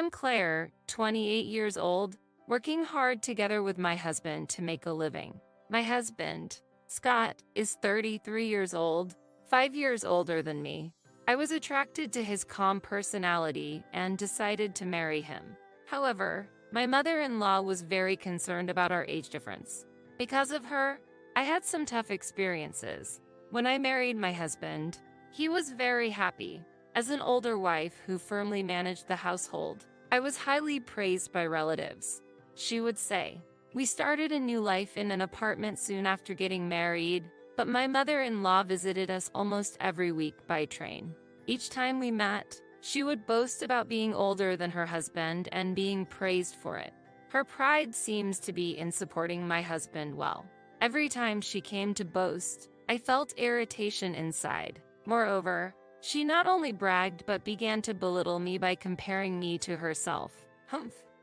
I'm Claire, 28 years old, working hard together with my husband to make a living. My husband, Scott, is 33 years old, 5 years older than me. I was attracted to his calm personality and decided to marry him. However, my mother-in-law was very concerned about our age difference. Because of her, I had some tough experiences. When I married my husband, he was very happy. As an older wife who firmly managed the household, I was highly praised by relatives. She would say, "We started a new life in an apartment soon after getting married, but my mother-in-law visited us almost every week by train. Each time we met, she would boast about being older than her husband and being praised for it. Her pride seems to be in supporting my husband well. Every time she came to boast, I felt irritation inside. Moreover, she not only bragged but began to belittle me by comparing me to herself.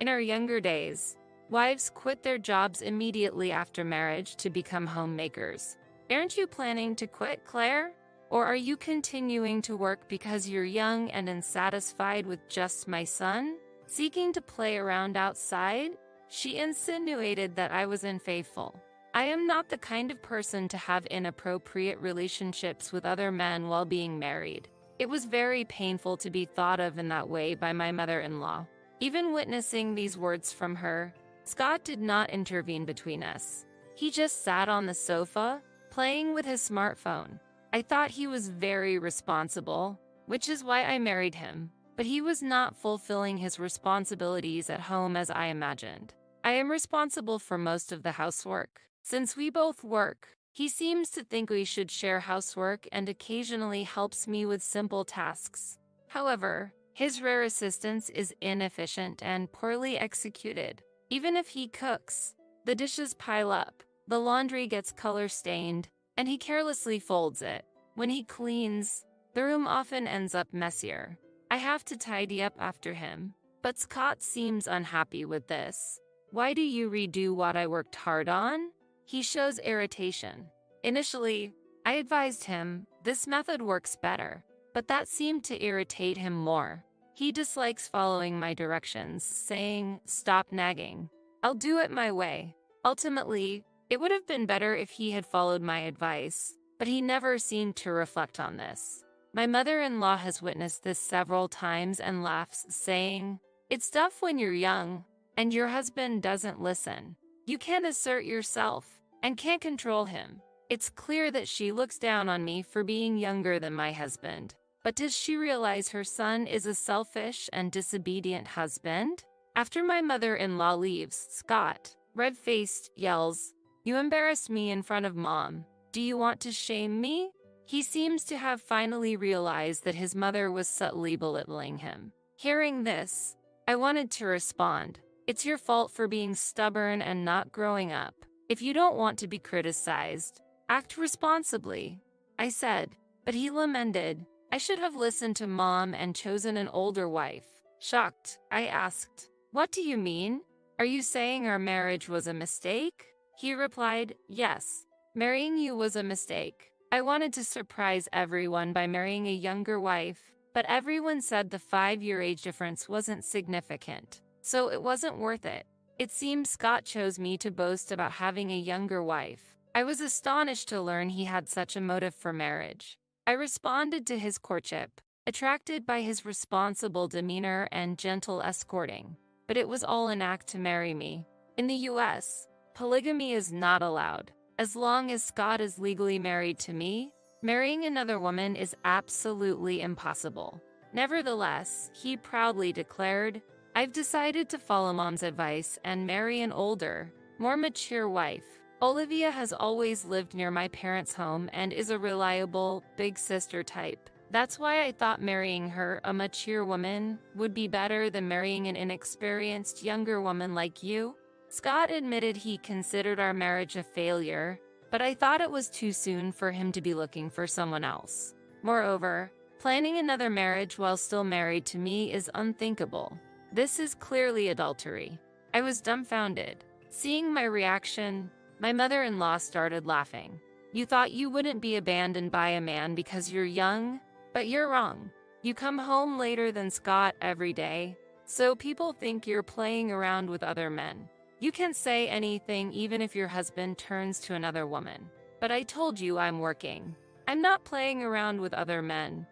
In our younger days, wives quit their jobs immediately after marriage to become homemakers. Aren't you planning to quit, Claire? Or are you continuing to work because you're young and unsatisfied with just my son? Seeking to play around outside?" She insinuated that I was unfaithful. I am not the kind of person to have inappropriate relationships with other men while being married. It was very painful to be thought of in that way by my mother-in-law. Even witnessing these words from her, Scott did not intervene between us. He just sat on the sofa, playing with his smartphone. I thought he was very responsible, which is why I married him, but he was not fulfilling his responsibilities at home as I imagined. I am responsible for most of the housework. Since we both work, he seems to think we should share housework and occasionally helps me with simple tasks. However, his rare assistance is inefficient and poorly executed. Even if he cooks, the dishes pile up, the laundry gets color-stained, and he carelessly folds it. When he cleans, the room often ends up messier. I have to tidy up after him, but Scott seems unhappy with this. "Why do you redo what I worked hard on?" He shows irritation. Initially, I advised him this method works better, but that seemed to irritate him more. He dislikes following my directions, saying, "Stop nagging. I'll do it my way." Ultimately, it would have been better if he had followed my advice, but he never seemed to reflect on this. My mother-in-law has witnessed this several times and laughs, saying, "It's tough when you're young, and your husband doesn't listen. You can't assert yourself, and can't control him." It's clear that she looks down on me for being younger than my husband. But does she realize her son is a selfish and disobedient husband? After my mother-in-law leaves, Scott, red-faced, yells, "You embarrassed me in front of Mom. Do you want to shame me?" He seems to have finally realized that his mother was subtly belittling him. Hearing this, I wanted to respond, "It's your fault for being stubborn and not growing up. If you don't want to be criticized, act responsibly," I said, but he lamented, "I should have listened to Mom and chosen an older wife." Shocked, I asked, "What do you mean? Are you saying our marriage was a mistake?" He replied, "Yes, marrying you was a mistake. I wanted to surprise everyone by marrying a younger wife, but everyone said the 5-year age difference wasn't significant, so it wasn't worth it." It seems Scott chose me to boast about having a younger wife. I was astonished to learn he had such a motive for marriage. I responded to his courtship, attracted by his responsible demeanor and gentle escorting, but it was all an act to marry me. In the US, polygamy is not allowed. As long as Scott is legally married to me, marrying another woman is absolutely impossible. Nevertheless, he proudly declared, "I've decided to follow Mom's advice and marry an older, more mature wife. Olivia has always lived near my parents' home and is a reliable, big sister type. That's why I thought marrying her, a mature woman, would be better than marrying an inexperienced younger woman like you." Scott admitted he considered our marriage a failure, but I thought it was too soon for him to be looking for someone else. Moreover, planning another marriage while still married to me is unthinkable. This is clearly adultery. I was dumbfounded. Seeing my reaction, my mother-in-law started laughing. "You thought you wouldn't be abandoned by a man because you're young? But you're wrong. You come home later than Scott every day, So people think you're playing around with other men. You can say anything even if your husband turns to another woman. But I told you I'm working. I'm not playing around with other men.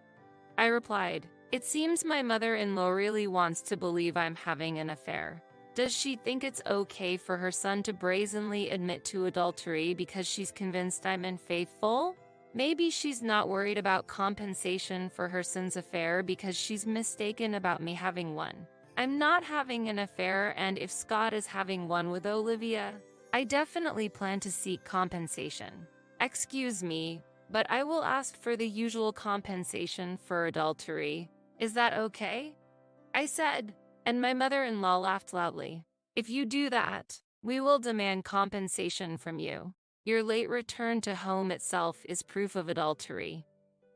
I replied, it seems my mother-in-law really wants to believe I'm having an affair. Does she think it's okay for her son to brazenly admit to adultery because she's convinced I'm unfaithful? Maybe she's not worried about compensation for her son's affair because she's mistaken about me having one. I'm not having an affair, and if Scott is having one with Olivia, I definitely plan to seek compensation. Excuse me, but I will ask for the usual compensation for adultery. Is that okay? I said, and my mother-in-law laughed loudly. If you do that, we will demand compensation from you. Your late return to home itself is proof of adultery.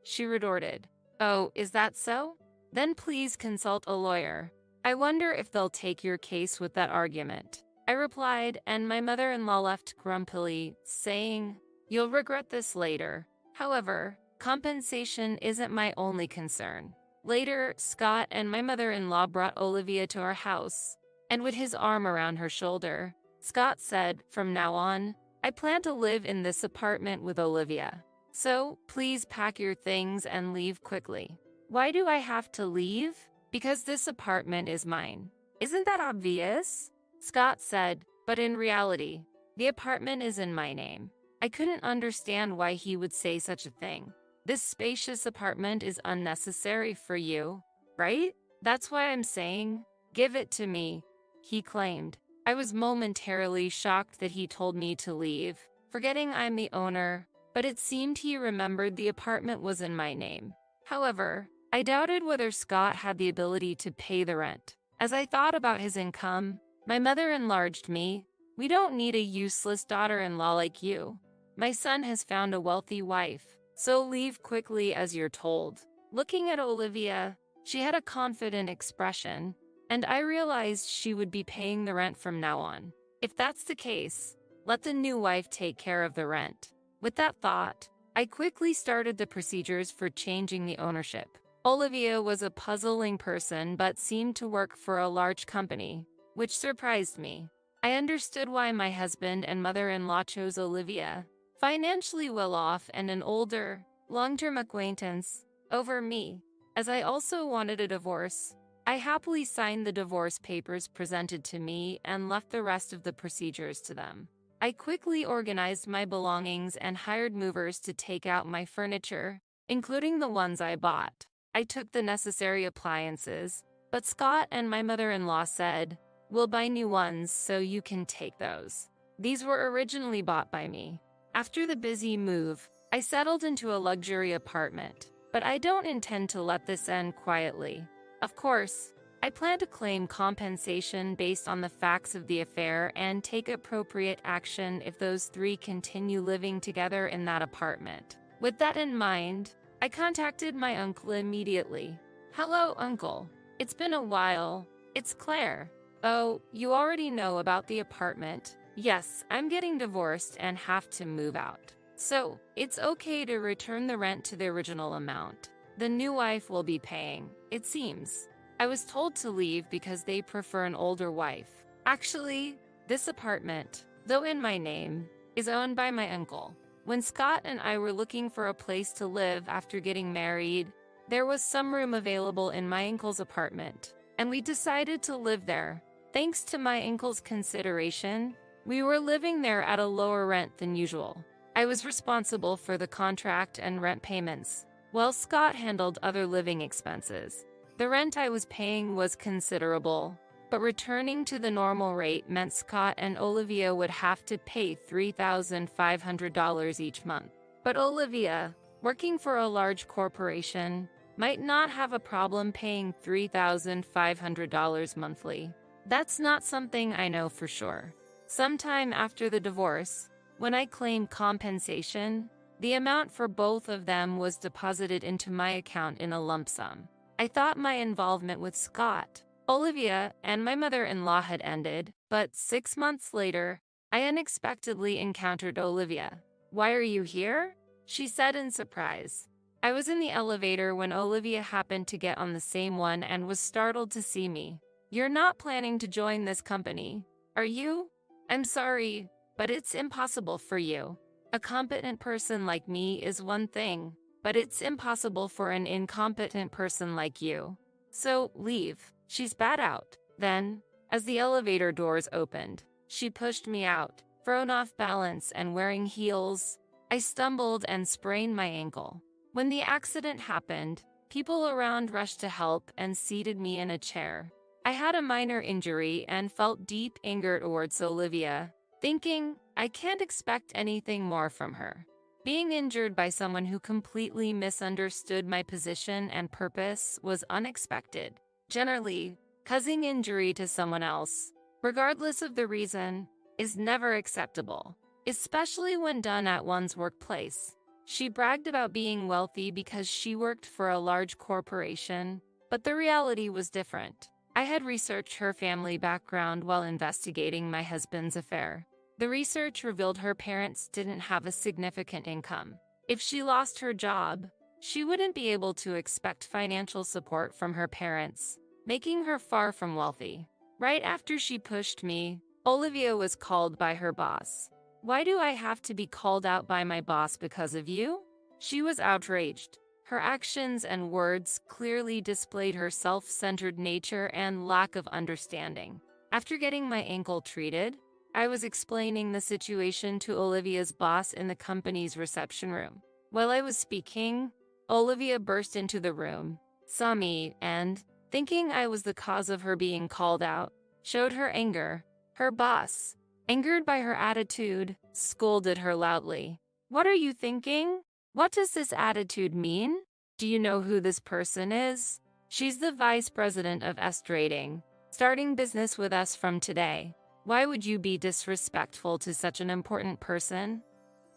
She retorted, oh, is that so? Then please consult a lawyer. I wonder if they'll take your case with that argument. I replied, and my mother-in-law left grumpily, saying, you'll regret this later. However, compensation isn't my only concern. Later, Scott and my mother-in-law brought Olivia to our house, and with his arm around her shoulder, Scott said, from now on, I plan to live in this apartment with Olivia. So, please pack your things and leave quickly. Why do I have to leave? Because this apartment is mine. Isn't that obvious? Scott said, but in reality, the apartment is in my name. I couldn't understand why he would say such a thing. This spacious apartment is unnecessary for you, right? That's why I'm saying, give it to me, he claimed. I was momentarily shocked that he told me to leave, forgetting I'm the owner, but it seemed he remembered the apartment was in my name. However, I doubted whether Scott had the ability to pay the rent. As I thought about his income, my mother enlarged me. We don't need a useless daughter-in-law like you. My son has found a wealthy wife, so leave quickly as you're told. Looking at Olivia, she had a confident expression, and I realized she would be paying the rent from now on. If that's the case, let the new wife take care of the rent. With that thought, I quickly started the procedures for changing the ownership. Olivia was a puzzling person but seemed to work for a large company, which surprised me. I understood why my husband and mother-in-law chose Olivia, financially well-off and an older, long-term acquaintance, over me. As I also wanted a divorce, I happily signed the divorce papers presented to me and left the rest of the procedures to them. I quickly organized my belongings and hired movers to take out my furniture, including the ones I bought. I took the necessary appliances, but Scott and my mother-in-law said, we'll buy new ones so you can take those. These were originally bought by me. After the busy move, I settled into a luxury apartment, but I don't intend to let this end quietly. Of course, I plan to claim compensation based on the facts of the affair and take appropriate action if those three continue living together in that apartment. With that in mind, I contacted my uncle immediately. Hello, uncle. It's been a while. It's Claire. Oh, you already know about the apartment. Yes, I'm getting divorced and have to move out. So, it's okay to return the rent to the original amount. The new wife will be paying, it seems. I was told to leave because they prefer an older wife. Actually, this apartment, though in my name, is owned by my uncle. When Scott and I were looking for a place to live after getting married, there was some room available in my uncle's apartment, and we decided to live there. Thanks to my uncle's consideration, we were living there at a lower rent than usual. I was responsible for the contract and rent payments, while Scott handled other living expenses. The rent I was paying was considerable, but returning to the normal rate meant Scott and Olivia would have to pay $3,500 each month. But Olivia, working for a large corporation, might not have a problem paying $3,500 monthly. That's not something I know for sure. Sometime after the divorce, when I claimed compensation, the amount for both of them was deposited into my account in a lump sum. I thought my involvement with Scott, Olivia, and my mother-in-law had ended, but 6 months later, I unexpectedly encountered Olivia. "Why are you here?" she said in surprise. I was in the elevator when Olivia happened to get on the same one and was startled to see me. You're not planning to join this company, are you? I'm sorry, but it's impossible for you. A competent person like me is one thing, but it's impossible for an incompetent person like you. So, leave. She spat out. Then, as the elevator doors opened, she pushed me out, thrown off balance and wearing heels. I stumbled and sprained my ankle. When the accident happened, people around rushed to help and seated me in a chair. I had a minor injury and felt deep anger towards Olivia, thinking, I can't expect anything more from her. Being injured by someone who completely misunderstood my position and purpose was unexpected. Generally, causing injury to someone else, regardless of the reason, is never acceptable, especially when done at one's workplace. She bragged about being wealthy because she worked for a large corporation, but the reality was different. I had researched her family background while investigating my husband's affair. The research revealed her parents didn't have a significant income. If she lost her job, she wouldn't be able to expect financial support from her parents, making her far from wealthy. Right after she pushed me, Olivia was called by her boss. Why do I have to be called out by my boss because of you? She was outraged. Her actions and words clearly displayed her self-centered nature and lack of understanding. After getting my ankle treated, I was explaining the situation to Olivia's boss in the company's reception room. While I was speaking, Olivia burst into the room, saw me, and, thinking I was the cause of her being called out, showed her anger. Her boss, angered by her attitude, scolded her loudly. What are you thinking? What does this attitude mean? Do you know who this person is? She's the vice president of Trading, starting business with us from today. Why would you be disrespectful to such an important person?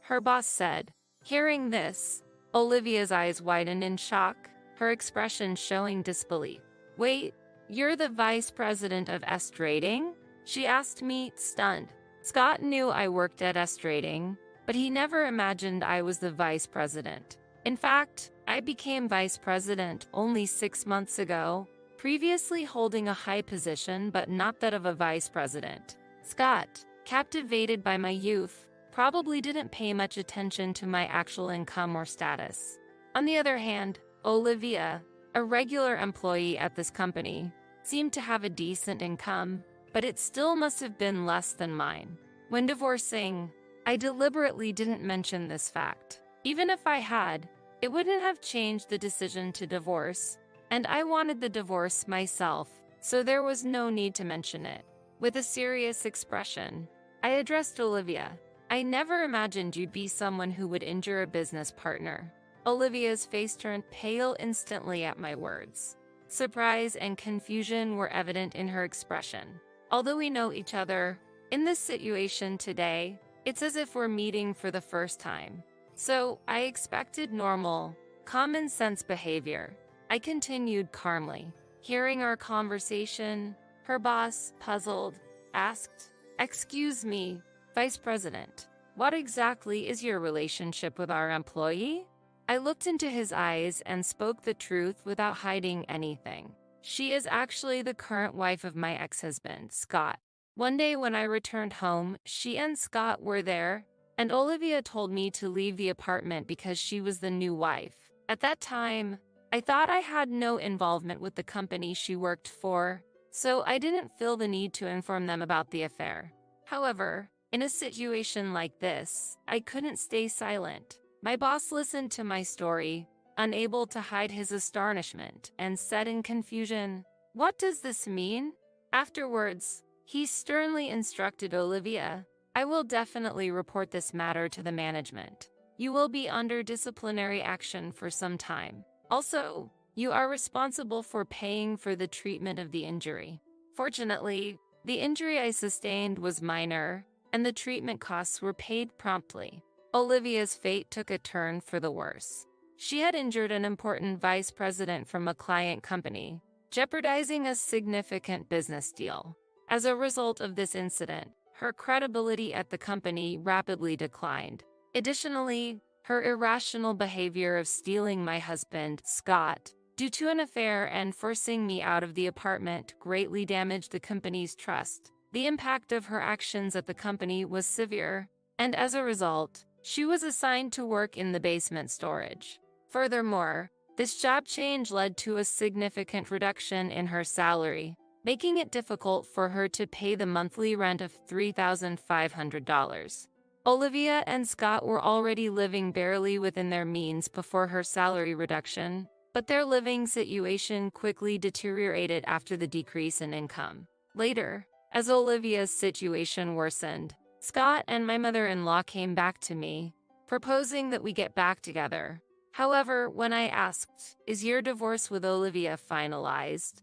Her boss said. Hearing this, Olivia's eyes widened in shock, her expression showing disbelief. Wait, you're the vice president of Trading? She asked me, stunned. Scott knew I worked at Trading, but he never imagined I was the vice president. In fact, I became vice president only 6 months ago, previously holding a high position but not that of a vice president. Scott, captivated by my youth, probably didn't pay much attention to my actual income or status. On the other hand, Olivia, a regular employee at this company, seemed to have a decent income, but it still must have been less than mine. When divorcing, I deliberately didn't mention this fact. Even if I had, it wouldn't have changed the decision to divorce, and I wanted the divorce myself, so there was no need to mention it. With a serious expression, I addressed Olivia. I never imagined you'd be someone who would injure a business partner. Olivia's face turned pale instantly at my words. Surprise and confusion were evident in her expression. Although we know each other, in this situation today, it's as if we're meeting for the first time. So, I expected normal, common sense behavior. I continued calmly. Hearing our conversation, her boss, puzzled, asked, "Excuse me, Vice President, what exactly is your relationship with our employee?" I looked into his eyes and spoke the truth without hiding anything. She is actually the current wife of my ex-husband, Scott. One day when I returned home, she and Scott were there, and Olivia told me to leave the apartment because she was the new wife. At that time, I thought I had no involvement with the company she worked for, so I didn't feel the need to inform them about the affair. However, in a situation like this, I couldn't stay silent. My boss listened to my story, unable to hide his astonishment, and said in confusion, "What does this mean?" Afterwards, he sternly instructed Olivia, "I will definitely report this matter to the management. You will be under disciplinary action for some time. Also, you are responsible for paying for the treatment of the injury." Fortunately, the injury I sustained was minor, and the treatment costs were paid promptly. Olivia's fate took a turn for the worse. She had injured an important vice president from a client company, jeopardizing a significant business deal. As a result of this incident, her credibility at the company rapidly declined. Additionally, her irrational behavior of stealing my husband, Scott, due to an affair and forcing me out of the apartment greatly damaged the company's trust. The impact of her actions at the company was severe, and as a result, she was assigned to work in the basement storage. Furthermore, this job change led to a significant reduction in her salary, making it difficult for her to pay the monthly rent of $3,500. Olivia and Scott were already living barely within their means before her salary reduction, but their living situation quickly deteriorated after the decrease in income. Later, as Olivia's situation worsened, Scott and my mother-in-law came back to me, proposing that we get back together. However, when I asked, "Is your divorce with Olivia finalized?"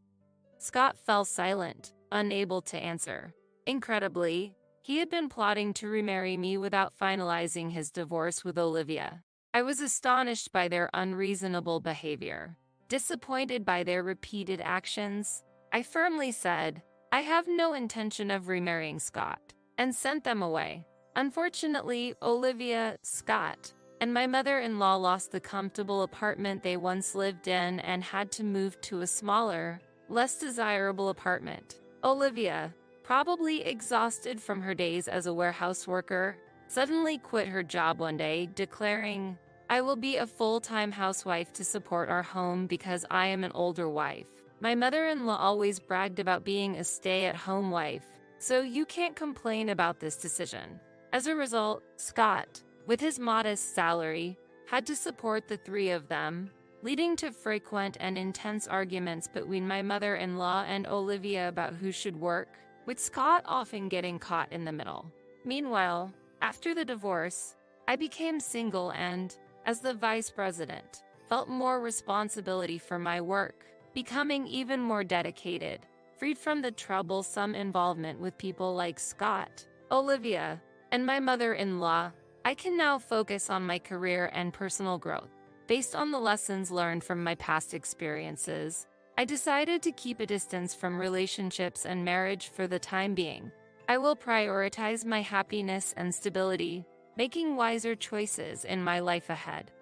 Scott fell silent, unable to answer. Incredibly, he had been plotting to remarry me without finalizing his divorce with Olivia. I was astonished by their unreasonable behavior. Disappointed by their repeated actions, I firmly said, "I have no intention of remarrying Scott," and sent them away. Unfortunately, Olivia, Scott, and my mother-in-law lost the comfortable apartment they once lived in and had to move to a smaller, less desirable apartment. Olivia, probably exhausted from her days as a warehouse worker, suddenly quit her job one day, declaring, "I will be a full-time housewife to support our home because I am an older wife." My mother-in-law always bragged about being a stay-at-home wife, so you can't complain about this decision. As a result, Scott, with his modest salary, had to support the three of them, leading to frequent and intense arguments between my mother-in-law and Olivia about who should work, with Scott often getting caught in the middle. Meanwhile, after the divorce, I became single and, as the vice president, felt more responsibility for my work, becoming even more dedicated, freed from the troublesome involvement with people like Scott, Olivia, and my mother-in-law. I can now focus on my career and personal growth. Based on the lessons learned from my past experiences, I decided to keep a distance from relationships and marriage for the time being. I will prioritize my happiness and stability, making wiser choices in my life ahead.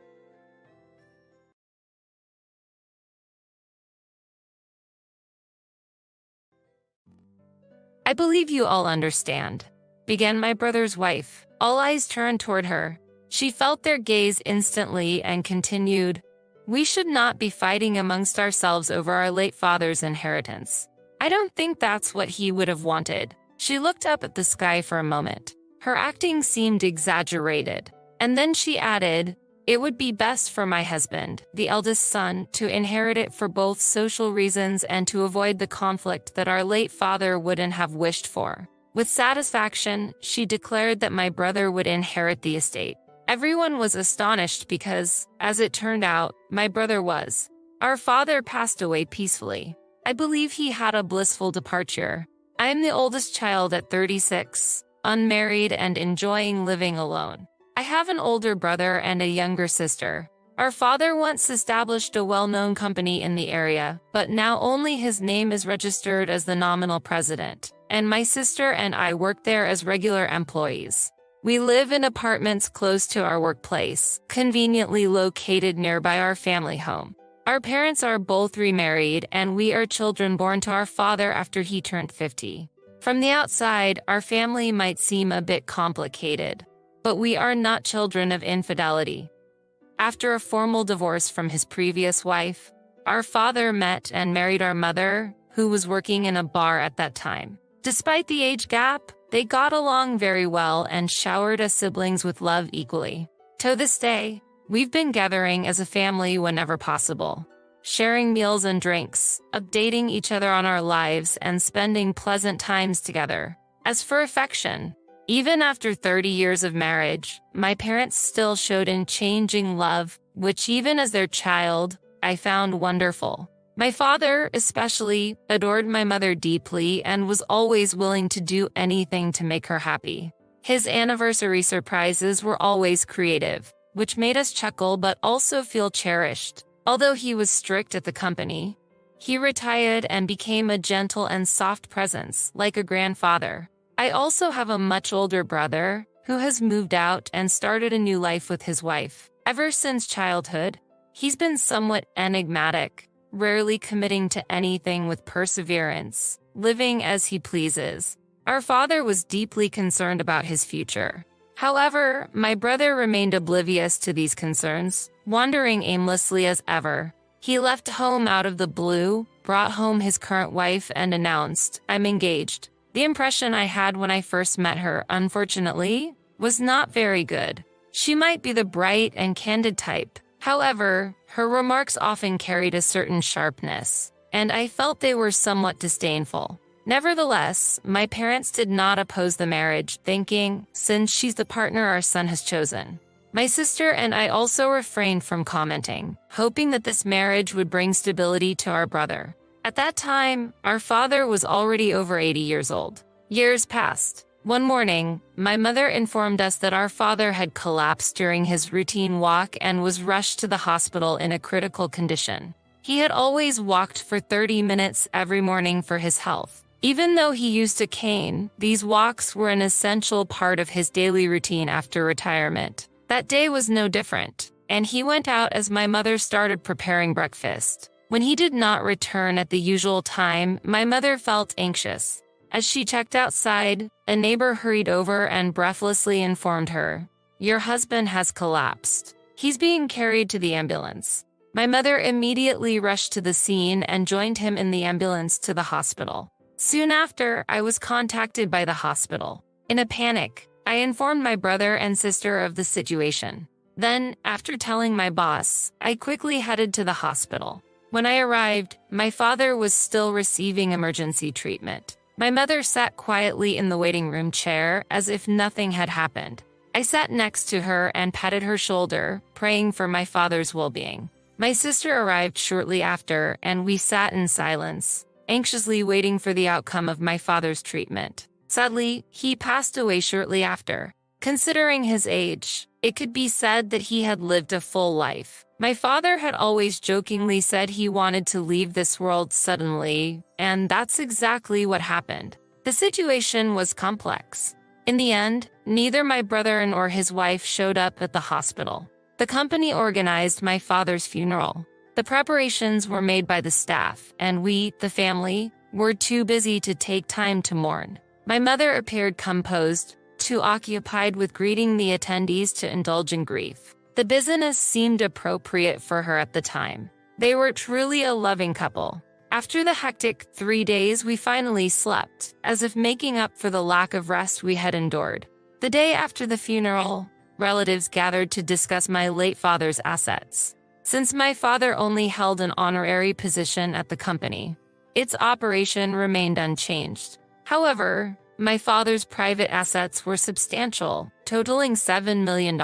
"I believe you all understand," began my brother's wife. All eyes turned toward her. She felt their gaze instantly and continued, "We should not be fighting amongst ourselves over our late father's inheritance. I don't think that's what he would have wanted." She looked up at the sky for a moment. Her acting seemed exaggerated. And then she added, "It would be best for my husband, the eldest son, to inherit it for both social reasons and to avoid the conflict that our late father wouldn't have wished for." With satisfaction, she declared that my brother would inherit the estate. Everyone was astonished because, as it turned out, my brother was. Our father passed away peacefully. I believe he had a blissful departure. I am the oldest child at 36, unmarried and enjoying living alone. I have an older brother and a younger sister. Our father once established a well-known company in the area, but now only his name is registered as the nominal president, and my sister and I work there as regular employees. We live in apartments close to our workplace, conveniently located nearby our family home. Our parents are both remarried, and we are children born to our father after he turned 50. From the outside, our family might seem a bit complicated, but we are not children of infidelity. After a formal divorce from his previous wife, our father met and married our mother, who was working in a bar at that time. Despite the age gap, they got along very well and showered us siblings with love equally. To this day, we've been gathering as a family whenever possible, sharing meals and drinks, updating each other on our lives, and spending pleasant times together. As for affection, even after 30 years of marriage, my parents still showed unchanging love, which even as their child, I found wonderful. My father, especially, adored my mother deeply and was always willing to do anything to make her happy. His anniversary surprises were always creative, which made us chuckle but also feel cherished. Although he was strict at the company, he retired and became a gentle and soft presence, like a grandfather. I also have a much older brother, who has moved out and started a new life with his wife. Ever since childhood, he's been somewhat enigmatic, rarely committing to anything with perseverance, living as he pleases. Our father was deeply concerned about his future. However, my brother remained oblivious to these concerns, wandering aimlessly as ever. He left home out of the blue, brought home his current wife, and announced, "I'm engaged." The impression I had when I first met her, unfortunately, was not very good. She might be the bright and candid type. However, her remarks often carried a certain sharpness, and I felt they were somewhat disdainful. Nevertheless, my parents did not oppose the marriage, thinking, since she's the partner our son has chosen. My sister and I also refrained from commenting, hoping that this marriage would bring stability to our brother. At that time, our father was already over 80 years old. Years passed. One morning, my mother informed us that our father had collapsed during his routine walk and was rushed to the hospital in a critical condition. He had always walked for 30 minutes every morning for his health. Even though he used a cane, these walks were an essential part of his daily routine after retirement. That day was no different, and he went out as my mother started preparing breakfast. When he did not return at the usual time, my mother felt anxious. As she checked outside, a neighbor hurried over and breathlessly informed her, "Your husband has collapsed. He's being carried to the ambulance." My mother immediately rushed to the scene and joined him in the ambulance to the hospital. Soon after, I was contacted by the hospital. In a panic, I informed my brother and sister of the situation. Then, after telling my boss, I quickly headed to the hospital. When I arrived, my father was still receiving emergency treatment. My mother sat quietly in the waiting room chair as if nothing had happened. I sat next to her and patted her shoulder, praying for my father's well-being. My sister arrived shortly after, and we sat in silence, anxiously waiting for the outcome of my father's treatment. Sadly, he passed away shortly after. Considering his age, it could be said that he had lived a full life. My father had always jokingly said he wanted to leave this world suddenly, and that's exactly what happened. The situation was complex. In the end, neither my brother nor his wife showed up at the hospital. The company organized my father's funeral. The preparations were made by the staff, and we, the family, were too busy to take time to mourn. My mother appeared composed, too occupied with greeting the attendees to indulge in grief. The busyness seemed appropriate for her at the time. They were truly a loving couple. After the hectic 3 days, we finally slept, as if making up for the lack of rest we had endured. The day after the funeral, relatives gathered to discuss my late father's assets. Since my father only held an honorary position at the company, its operation remained unchanged. However, my father's private assets were substantial, totaling $7 million.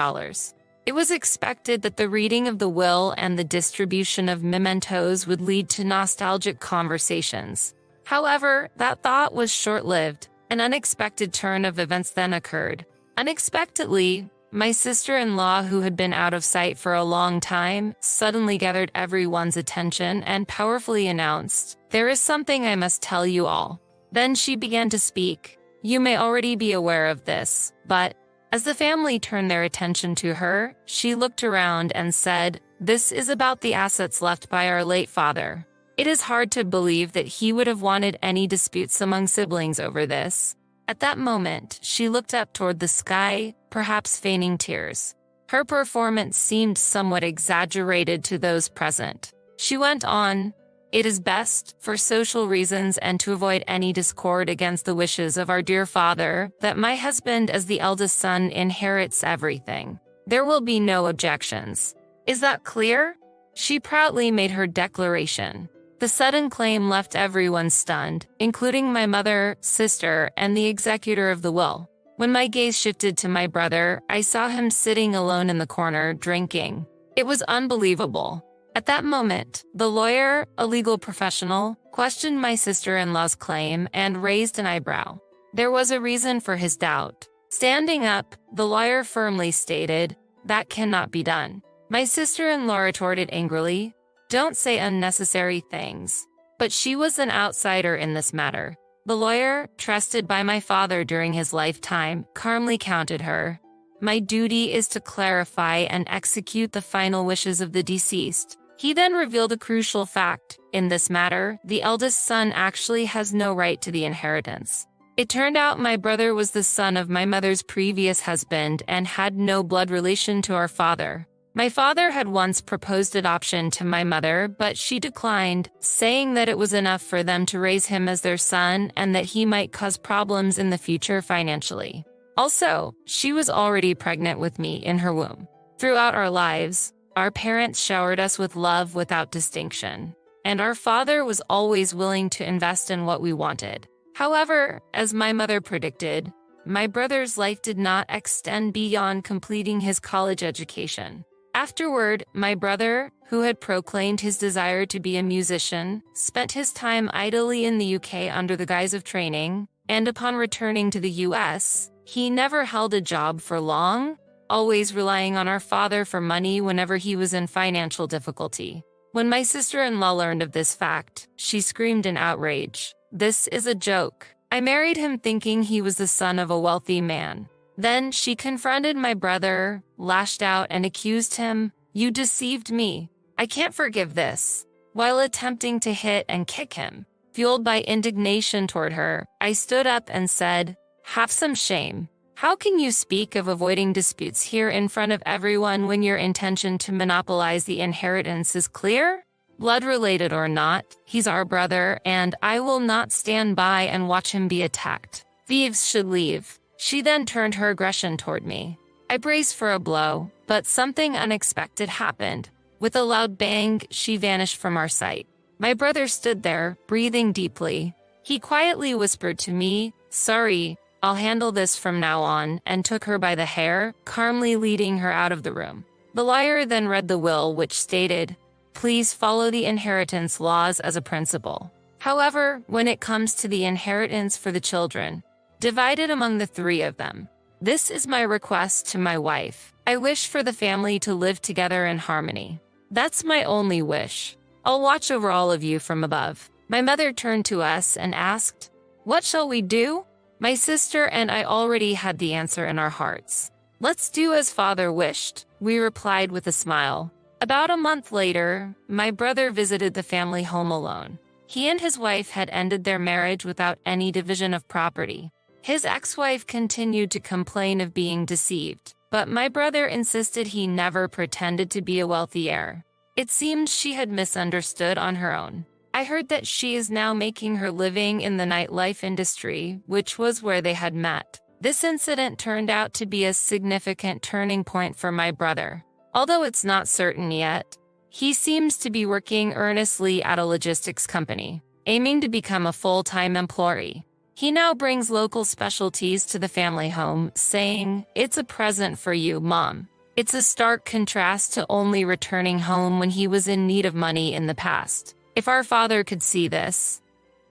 It was expected that the reading of the will and the distribution of mementos would lead to nostalgic conversations. However, that thought was short-lived. An unexpected turn of events then occurred. Unexpectedly, my sister-in-law, who had been out of sight for a long time, suddenly gathered everyone's attention and powerfully announced, "There is something I must tell you all." Then she began to speak. "You may already be aware of this, but..." As the family turned their attention to her, she looked around and said, "This is about the assets left by our late father. It is hard to believe that he would have wanted any disputes among siblings over this." At that moment, she looked up toward the sky, perhaps feigning tears. Her performance seemed somewhat exaggerated to those present. She went on, "It is best, for social reasons and to avoid any discord against the wishes of our dear father, that my husband as the eldest son inherits everything. There will be no objections. Is that clear?" She proudly made her declaration. The sudden claim left everyone stunned, including my mother, sister, and the executor of the will. When my gaze shifted to my brother, I saw him sitting alone in the corner, drinking. It was unbelievable. At that moment, the lawyer, a legal professional, questioned my sister-in-law's claim and raised an eyebrow. There was a reason for his doubt. Standing up, the lawyer firmly stated, "That cannot be done." My sister-in-law retorted angrily, "Don't say unnecessary things." But she was an outsider in this matter. The lawyer, trusted by my father during his lifetime, calmly countered her. "My duty is to clarify and execute the final wishes of the deceased. He then revealed a crucial fact. In this matter, the eldest son actually has no right to the inheritance. It turned out my brother was the son of my mother's previous husband and had no blood relation to our father. My father had once proposed adoption to my mother, but she declined, saying that it was enough for them to raise him as their son and that he might cause problems in the future financially. Also, she was already pregnant with me in her womb. Throughout our lives, our parents showered us with love without distinction, and our father was always willing to invest in what we wanted. However, as my mother predicted, my brother's life did not extend beyond completing his college education. Afterward, my brother, who had proclaimed his desire to be a musician, spent his time idly in the UK under the guise of training, and upon returning to the US, he never held a job for long, always relying on our father for money whenever he was in financial difficulty. When my sister-in-law learned of this fact, she screamed in outrage, "This is a joke. I married him thinking he was the son of a wealthy man." Then she confronted my brother, lashed out and accused him, "You deceived me. I can't forgive this," while attempting to hit and kick him. Fueled by indignation toward her, I stood up and said, "Have some shame. How can you speak of avoiding disputes here in front of everyone when your intention to monopolize the inheritance is clear? Blood-related or not, he's our brother, and I will not stand by and watch him be attacked. Thieves should leave." She then turned her aggression toward me. I braced for a blow, but something unexpected happened. With a loud bang, she vanished from our sight. My brother stood there, breathing deeply. He quietly whispered to me, "Sorry, I'll handle this from now on," and took her by the hair, calmly leading her out of the room. The lawyer then read the will, which stated, "Please follow the inheritance laws as a principle. However, when it comes to the inheritance for the children, divide it among the three of them. This is my request to my wife. I wish for the family to live together in harmony. That's my only wish. I'll watch over all of you from above." My mother turned to us and asked, "What shall we do?" My sister and I already had the answer in our hearts. "Let's do as father wished," we replied with a smile. About a month later, my brother visited the family home alone. He and his wife had ended their marriage without any division of property. His ex-wife continued to complain of being deceived, but my brother insisted he never pretended to be a wealthy heir. It seemed she had misunderstood on her own. I heard that she is now making her living in the nightlife industry, which was where they had met. This incident turned out to be a significant turning point for my brother. Although it's not certain yet, he seems to be working earnestly at a logistics company, aiming to become a full-time employee. He now brings local specialties to the family home, saying, "It's a present for you, Mom." It's a stark contrast to only returning home when he was in need of money in the past. If our father could see this,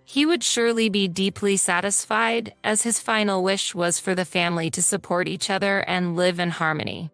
he would surely be deeply satisfied, as his final wish was for the family to support each other and live in harmony.